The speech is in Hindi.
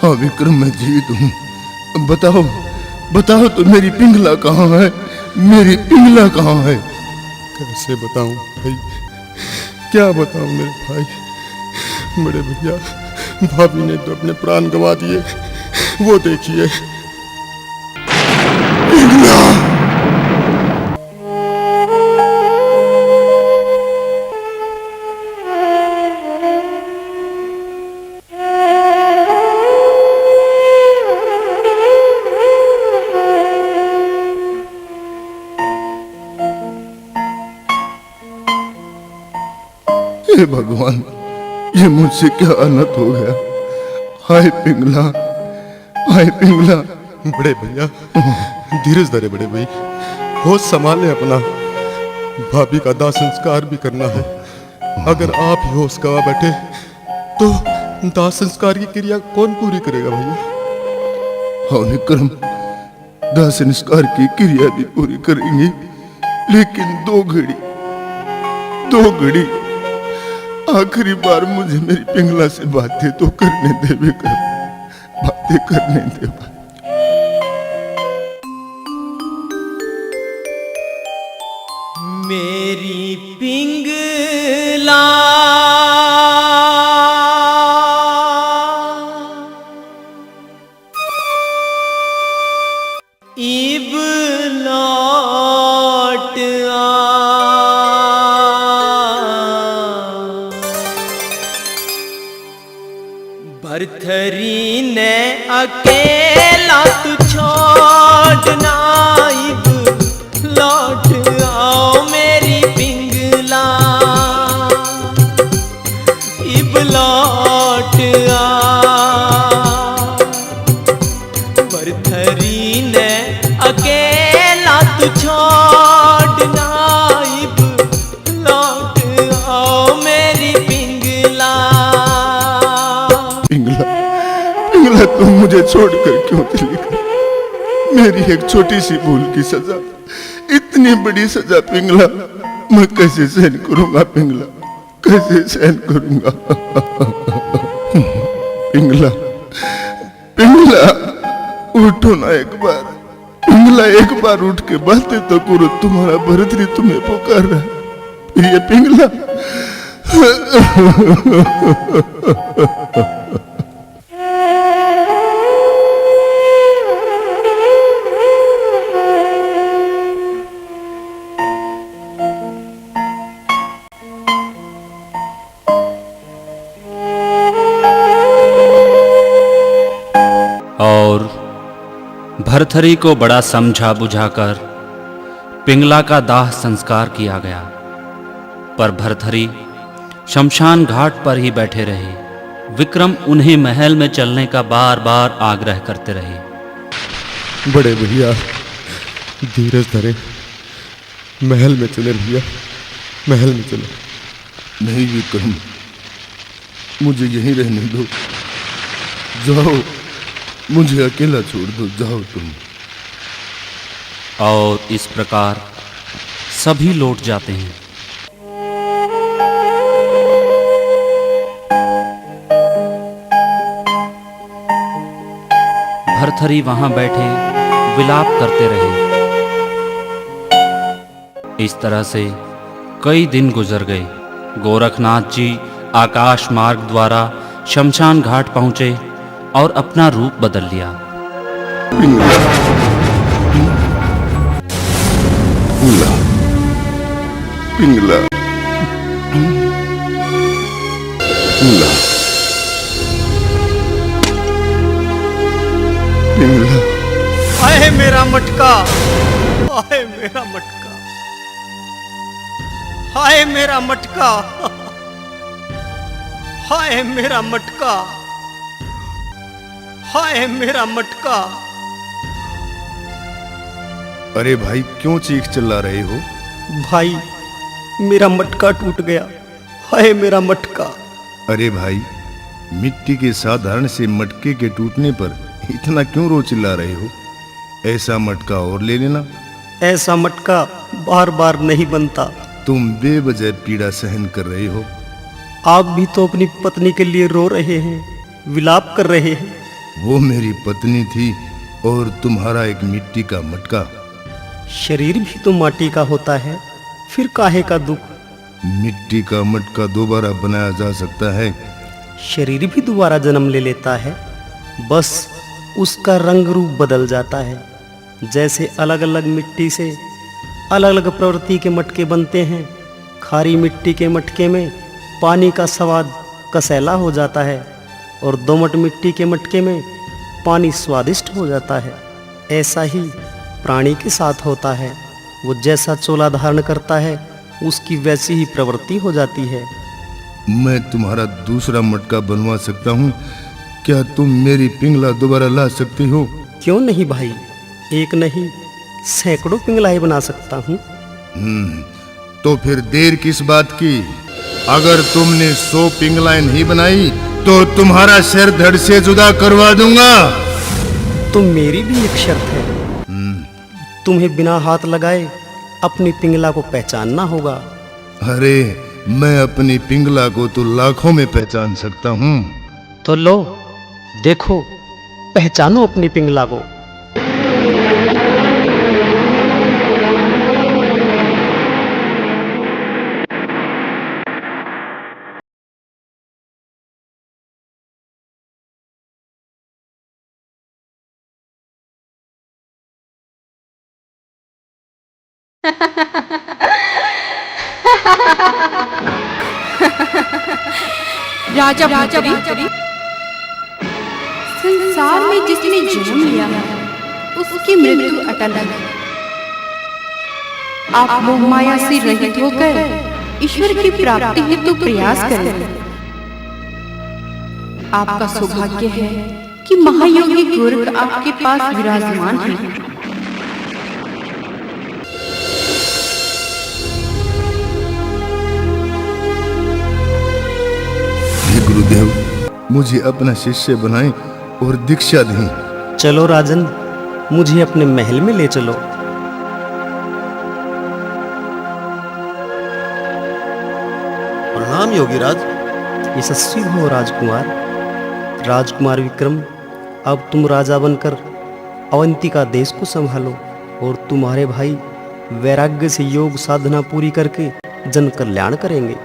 हाँ विक्रम, मैं जीवित हूँ। बताओ बताओ तो, मेरी पिंगला कहाँ है? मेरी पिंगला कहाँ है? कैसे बताऊं भाई, क्या बताऊं मेरे भाई। बड़े भैया, भाभी ने तो अपने प्राण गंवा दिए। वो देखिए। हे भगवान, ये मुझसे क्या अनर्थ हो गया। हाय पिंगला, हाय पिंगला। बड़े भैया, धीरज धरे बड़े भाई, होश संभाले अपना। भाभी का दाह संस्कार भी करना है। अगर आप ही होश गवा बैठे तो दाह संस्कार की क्रिया कौन पूरी करेगा भैया? हाँ विक्रम, दाह संस्कार की क्रिया भी पूरी करेंगे, लेकिन दो घड़ी आखिरी बार मुझे मेरी पिंगला से बातें तो करने दे विक्रम, बातें करने दे। मेरी पिंगला इब लौट भरथरी ने अकेला तू छोड़ना, इब लौट आओ मेरी पिंगला, इब लौट आओ। भरथरी ने अकेला तू छोड़ना, इब लौट आओ मेरी पिंगला। पिंगला, तुम मुझे छोड़कर क्यों चली गई? मेरी एक छोटी सी भूल की सजा, इतनी बड़ी सजा पिंगला, मैं कैसे सहन करूंगा पिंगला, कैसे सहन करूंगा? पिंगला, पिंगला उठो ना एक बार। पिंगला, एक बार उठ के बातें तो करो, तुम्हारा भरतरी तुम्हें पुकार रहा है। ये पिंगला। और भरथरी को बड़ा समझा बुझाकर पिंगला का दाह संस्कार किया गया, पर भरथरी शमशान घाट पर ही बैठे रहे। विक्रम उन्हें महल में चलने का बार बार आग्रह करते रहे। बड़े भैया, धीरज धरे, महल में चले भैया, महल में चले। नहीं विक्रम, मुझे यहीं रहने दो। जाओ, मुझे अकेला छोड़ दो, जाओ तुम। और इस प्रकार सभी लौट जाते हैं। भरथरी वहां बैठे विलाप करते रहे। इस तरह से कई दिन गुजर गए। गोरखनाथ जी आकाश मार्ग द्वारा शमशान घाट पहुंचे और अपना रूप बदल लिया। पिंगला, पिंगला, पिंगला, पिंगला। आए मेरा मटका, आए मेरा मटका, हाय मेरा मटका, हाय मेरा मटका, हाय मेरा मटका। अरे भाई, क्यों चीख चिल्ला रहे हो? भाई, मेरा मटका टूट गया, हाय मेरा मटका। अरे भाई, मिट्टी के साधारण से मटके के टूटने पर इतना क्यों रो चिल्ला रहे हो? ऐसा मटका और ले लेना। ऐसा मटका बार बार नहीं बनता। तुम बेवजह पीड़ा सहन कर रहे हो। आप भी तो अपनी पत्नी के लिए रो रहे हैं, विलाप कर रहे हैं। वो मेरी पत्नी थी और तुम्हारा एक मिट्टी का मटका। शरीर भी तो माटी का होता है, फिर काहे का दुख? मिट्टी का मटका दोबारा बनाया जा सकता है। शरीर भी दोबारा जन्म ले लेता है, बस उसका रंग रूप बदल जाता है। जैसे अलग अलग मिट्टी से अलग अलग प्रवृत्ति के मटके बनते हैं। खारी मिट्टी के मटके में पानी का स्वाद कसैला हो जाता है और दोमट मिट्टी के मटके में पानी स्वादिष्ट हो जाता है। ऐसा ही प्राणी के साथ होता है। वो जैसा चोला धारण करता है उसकी वैसी ही प्रवृत्ति हो जाती है। मैं तुम्हारा दूसरा मटका बनवा सकता हूँ। क्या तुम मेरी पिंगला दोबारा ला सकती हो? क्यों नहीं भाई, एक नहीं सैकड़ों पिंगलाएं बना सकता हूँ। तो फिर देर किस बात की? अगर तुमने 100 पिंगलाएं नहीं बनाई तो तुम्हारा सिर धड़ से जुदा करवा दूंगा। तो मेरी भी एक शर्त है, तुम्हें बिना हाथ लगाए अपनी पिंगला को पहचानना होगा। अरे मैं अपनी पिंगला को तो लाखों में पहचान सकता हूँ। तो लो देखो, पहचानो अपनी पिंगला को। राजा भर्तरी, संसार में जिसने जन्म लिया उसकी मृत्यु अटल है। आप मोह माया से रहित होकर ईश्वर की प्राप्ति हेतु प्रयास करें। आपका सौभाग्य है कि महायोगी गोरख आपके पास विराजमान है। गुरुदेव, मुझे अपना शिष्य बनाएं और दीक्षा दें। चलो राजन, मुझे अपने महल में ले चलो। प्रणाम योगीराज। यशस्वी हो राजकुमार। राजकुमार विक्रम, अब तुम राजा बनकर अवंतिका देश को संभालो और तुम्हारे भाई वैराग्य से योग साधना पूरी करके जन कल्याण करेंगे।